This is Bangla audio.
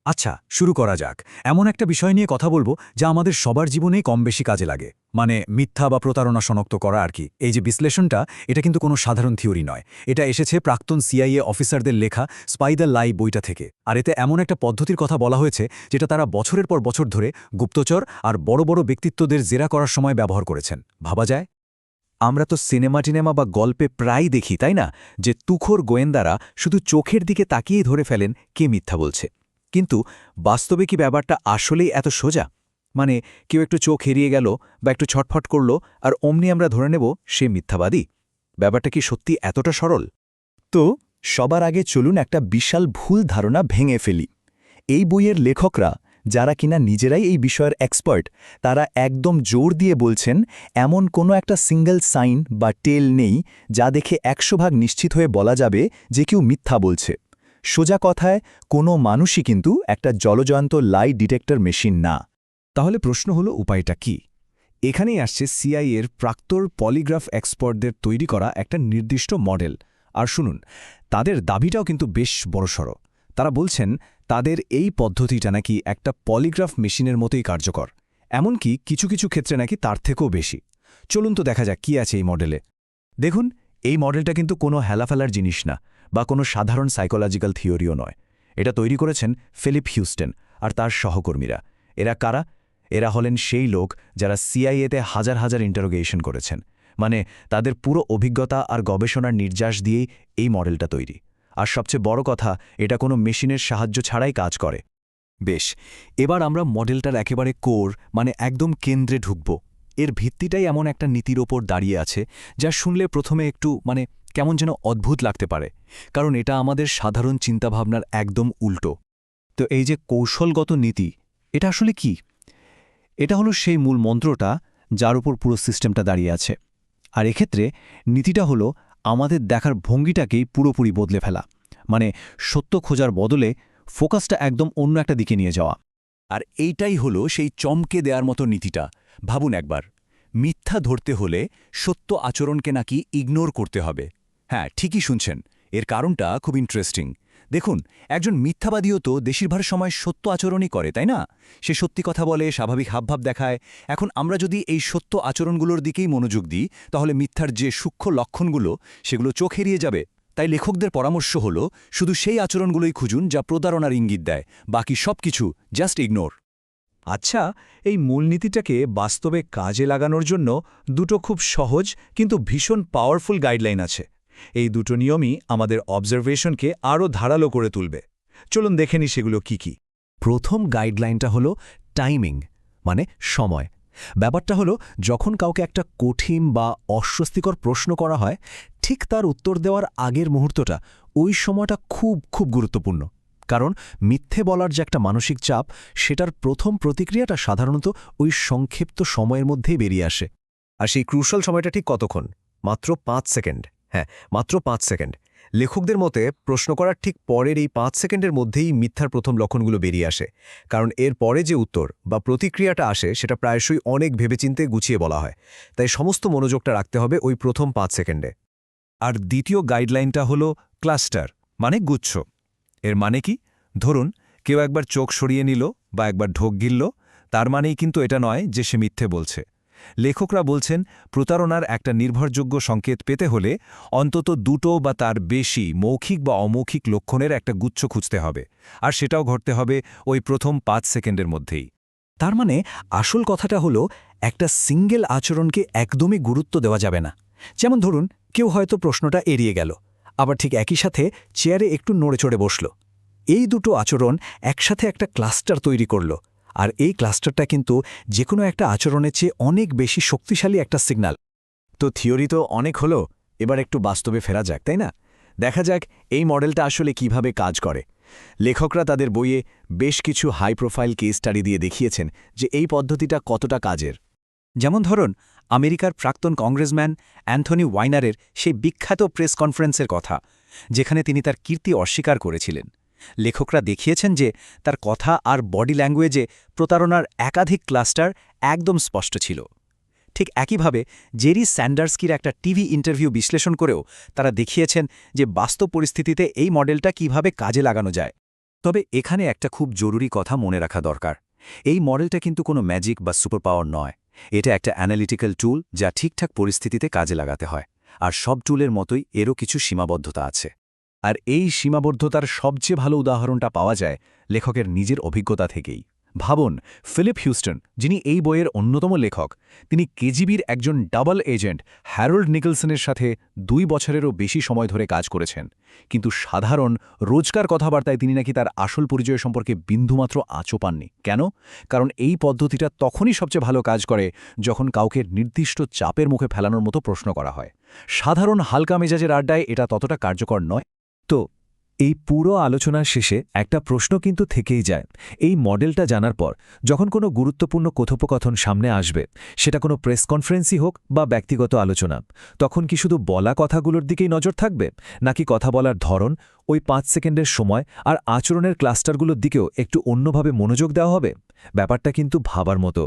আচ্ছা, শুরু করা যাক। এমন একটা বিষয় নিয়ে কথা বলবো যা আমাদের সবার জীবনেই কম বেশি কাজে লাগে। মানে মিথ্যা বা প্রতারণা শনাক্ত করা আর কি। এই যে বিশ্লেষণটা, এটা কিন্তু কোনো সাধারণ থিওরি নয়। এটা এসেছে প্রাক্তন সিআইএ অফিসারদের লেখা স্পাই দ্য লাই বইটা থেকে। আর এতে এমন একটা পদ্ধতির কথা বলা হয়েছে যেটা তারা বছরের পর বছর ধরে গুপ্তচর আর বড় বড় ব্যক্তিত্বদের জেরা করার সময় ব্যবহার করেছেন। ভাবা যায়? আমরা তো সিনেমা বা গল্পে প্রায় দেখি তাই না, যে তুখোর গোয়েন্দারা শুধু চোখের দিকে তাকিয়েই ধরে ফেলেন কে মিথ্যা বলছে। কিন্তু বাস্তবে কি ব্যাপারটা আসলেই এত সোজা? মানে কেউ একটু চোখ এড়িয়ে গেল বা একটু ছটফট করল আর অমনি আমরা ধরে নেব সে মিথ্যাবাদী? ব্যাপারটা কি সত্যি এতটা সরল? তো সবার আগে চলুন একটা বিশাল ভুল ধারণা ভেঙে ফেলি। এই বইয়ের লেখকরা, যারা কিনা নিজেরাই এই বিষয়ের এক্সপার্ট, তারা একদম জোর দিয়ে বলছেন এমন কোনো একটা সিঙ্গল সাইন বা টেল নেই যা দেখে 100% নিশ্চিত হয়ে বলা যাবে যে কেউ মিথ্যা বলছে। সোজা কথায়, কোনো মানুষই কিন্তু একটা জলজয়ন্ত লাই ডিটেক্টর মেশিন না। তাহলে প্রশ্ন হলো উপায়টা কি? এখানেই আসছে সিআইএর প্রাক্তন পলিগ্রাফ এক্সপার্টদের তৈরি করা একটা নির্দিষ্ট মডেল। আর শুনুন, তাদের দাবিটাও কিন্তু বেশ বড়সড়। তারা বলছেন তাদের এই পদ্ধতিটা নাকি একটা পলিগ্রাফ মেশিনের মতোই কার্যকর, এমনকি কিছু কিছু ক্ষেত্রে নাকি তার থেকেও বেশি। চলুন তো দেখা যাক কি আছে এই মডেলে। দেখুন, এই মডেলটা কিন্তু কোনো হেলাফেলার জিনিস না, বা কোনো সাধারণ সাইকোলজিক্যাল থিওরিও নয়। এটা তৈরি করেছেন ফিলিপ হিউস্টন আর তার সহকর্মীরা। এরা কারা? এরা হলেন সেই লোক যারা সিআইএতে হাজার হাজার ইন্টারোগেশন করেছেন। মানে তাদের পুরো অভিজ্ঞতা আর গবেষণার নির্যাস দিয়েই এই মডেলটা তৈরি। আর সবচেয়ে বড় কথা, এটা কোনো মেশিনের সাহায্য ছাড়াই কাজ করে। বেশ, এবার আমরা মডেলটার একেবারে কোর, মানে একদম কেন্দ্রে ঢুকব। এর ভিত্তিটাই এমন একটা নীতির ওপর দাঁড়িয়ে আছে যা শুনলে প্রথমে একটু কেমন যেন অদ্ভুত লাগতে পারে, কারণ এটা আমাদের সাধারণ চিন্তাভাবনার একদম উল্টো। তো এই যে কৌশলগত নীতি, এটা আসলে কি? এটা হলো সেই মূল মন্ত্রটা যার উপর পুরো সিস্টেমটা দাঁড়িয়ে আছে। আর এক্ষেত্রে নীতিটা হলো আমাদের দেখার ভঙ্গিটাকেই পুরোপুরি বদলে ফেলা। মানে সত্য খোঁজার বদলে ফোকাসটা একদম অন্য একটা দিকে নিয়ে যাওয়া। আর এইটাই হলো সেই চমকে দেওয়ার মতো নীতিটা। ভাবুন একবার, মিথ্যা ধরতে হলে সত্য আচরণকে নাকি ইগনোর করতে হবে। হ্যাঁ, ঠিকই শুনছেন। এর কারণটা খুব ইন্টারেস্টিং। দেখুন, একজন মিথ্যাবাদীও তো বেশিরভাগ সময় সত্য আচরণই করে, তাই না? সে সত্যি কথা বলে, স্বাভাবিক হাবভাব দেখায়। এখন আমরা যদি এই সত্য আচরণগুলোর দিকেই মনোযোগ দিই, তাহলে মিথ্যার যে সূক্ষ্ম লক্ষণগুলো, সেগুলো চোখ এড়িয়ে যাবে। তাই লেখকদের পরামর্শ হলো শুধু সেই আচরণগুলোই খুঁজুন যা প্রতারণার ইঙ্গিত দেয়। বাকি সব কিছু জাস্ট ইগনোর। আচ্ছা, এই মূলনীতিটাকে বাস্তবে কাজে লাগানোর জন্য দুটো খুব সহজ কিন্তু ভীষণ পাওয়ারফুল গাইডলাইন আছে। এই দুটো নিয়মই আমাদের অবজারভেশনকে আরও ধারালো করে তুলবে। চলুন দেখে নিই সেগুলো কি কি। প্রথম গাইডলাইনটা হলো টাইমিং, মানে সময়। ব্যাপারটা হলো, যখন কাউকে একটা কঠিন বা অস্বস্তিকর প্রশ্ন করা হয়, ঠিক তার উত্তর দেওয়ার আগের মুহূর্তটা, ওই সময়টা খুব খুব গুরুত্বপূর্ণ। কারণ মিথ্যে বলার যে একটা মানসিক চাপ, সেটার প্রথম প্রতিক্রিয়াটা সাধারণত ওই সংক্ষিপ্ত সময়ের মধ্যেই বেরিয়ে আসে। আর সেই ক্রুশাল সময়টা ঠিক কতক্ষণ? মাত্র 5 সেকেন্ড। হ্যাঁ, মাত্র 5 সেকেন্ড। লেখকদের মতে প্রশ্ন করার ঠিক পরের এই 5 সেকেন্ডের মধ্যেই মিথ্যার প্রথম লক্ষণগুলো বেরিয়ে আসে। কারণ এর পরে যে উত্তর বা প্রতিক্রিয়াটা আসে, সেটা প্রায়শই অনেক ভেবেচিন্তে গুছিয়ে বলা হয়। তাই সমস্ত মনোযোগটা রাখতে হবে ওই প্রথম 5 সেকেন্ডে। আর দ্বিতীয় গাইডলাইনটা হলো ক্লাস্টার, মানে গুচ্ছ। এর মানে কি? ধরুন, কেউ একবার চোখ সরিয়ে নিল বা একবার ঢোক গিলল, তার মানেই কিন্তু এটা নয় যে সে মিথ্যে বলছে। লেখকরা বলছেন প্রতারণার একটা নির্ভরযোগ্য সংকেত পেতে হলে অন্তত দুটো বা তার বেশি মৌখিক বা অমৌখিক লক্ষণের একটা গুচ্ছ খুঁজতে হবে। আর সেটাও ঘটতে হবে ওই প্রথম 5 সেকেন্ডের মধ্যেই। তার মানে আসল কথাটা হলো, একটা সিঙ্গেল আচরণকে একদমই গুরুত্ব দেওয়া যাবে না। যেমন ধরুন, কেউ হয়তো প্রশ্নটা এড়িয়ে গেল, আবার ঠিক একই সাথে চেয়ারে একটু নড়েচড়ে বসল। এই দুটো আচরণ একসাথে একটা ক্লাস্টার তৈরি করল। আর এই ক্লাস্টারটা কিন্তু যে কোনো একটা আচরণের চেয়ে অনেক বেশি শক্তিশালী একটা সিগন্যাল। তো থিওরি তো অনেক হলো, এবার একটু বাস্তবে ফেরা যাক, তাই না? দেখা যাক এই মডেলটা আসলে কিভাবে কাজ করে। লেখকরা তাদের বইয়ে বেশ কিছু হাই প্রোফাইল কেস স্টাডি দিয়ে দেখিয়েছেন যে এই পদ্ধতিটা কতটা কাজের। যেমন ধরুন, আমেরিকার প্রাক্তন কংগ্রেসম্যান অ্যান্থনি ওয়াইনারের সেই বিখ্যাত প্রেস কনফারেন্সের কথা, যেখানে তিনি তার কীর্তি অস্বীকার করেছিলেন। লেখকরা দেখিয়েছেন যে তার কথা আর বডি ল্যাঙ্গুয়েজে প্রতারণার একাধিক ক্লাস্টার একদম স্পষ্ট ছিল। ঠিক একইভাবে জেরি স্যান্ডার্সকির একটা টিভি ইন্টারভিউ বিশ্লেষণ করেও তারা দেখিয়েছেন যে বাস্তব পরিস্থিতিতে এই মডেলটা কিভাবে কাজে লাগানো যায়। তবে এখানে একটা খুব জরুরি কথা মনে রাখা দরকার। এই মডেলটা কিন্তু কোনো ম্যাজিক বা সুপার পাওয়ার নয়। এটা একটা অ্যানালিটিক্যাল টুল যা ঠিকঠাক পরিস্থিতিতে কাজে লাগাতে হয়। আর সব টুলের মতোই এরও কিছু সীমাবদ্ধতা আছে। আর এই সীমাবদ্ধতার সবচেয়ে ভালো উদাহরণটা পাওয়া যায় লেখকের নিজের অভিজ্ঞতা থেকেই। ভাবুন, ফিলিপ হিউস্টন, যিনি এই বইয়ের অন্যতম লেখক, তিনি কেজিবির একজন ডাবল এজেন্ট হ্যারোল্ড নিকলসনের সাথে 2 বছরেরও বেশি সময় ধরে কাজ করেছেন। কিন্তু সাধারণ রোজকার কথাবার্তায় তিনি নাকি তার আসল পরিচয় সম্পর্কে বিন্দুমাত্র আঁচও পাননি। কেন? কারণ এই পদ্ধতিটা তখনই সবচেয়ে ভালো কাজ করে যখন কাউকে নির্দিষ্ট চাপের মুখে ফেলানোর মতো প্রশ্ন করা হয়। সাধারণ হালকা মেজাজের আড্ডায় এটা ততটা কার্যকর নয়। তো এই পুরো আলোচনার শেষে একটা প্রশ্ন কিন্তু থেকেই যায়। এই মডেলটা জানার পর যখন কোনো গুরুত্বপূর্ণ কথোপকথন সামনে আসবে, সেটা কোনো প্রেস কনফারেন্সই হোক বা ব্যক্তিগত আলোচনা, তখন কি শুধু বলা কথাগুলোর দিকেই নজর থাকবে, নাকি কথা বলার ধরন, ওই 5 সেকেন্ডের সময় আর আচরণের ক্লাস্টারগুলোর দিকেও একটু অন্যভাবে মনোযোগ দেওয়া হবে? ব্যাপারটা কিন্তু ভাবার মতো।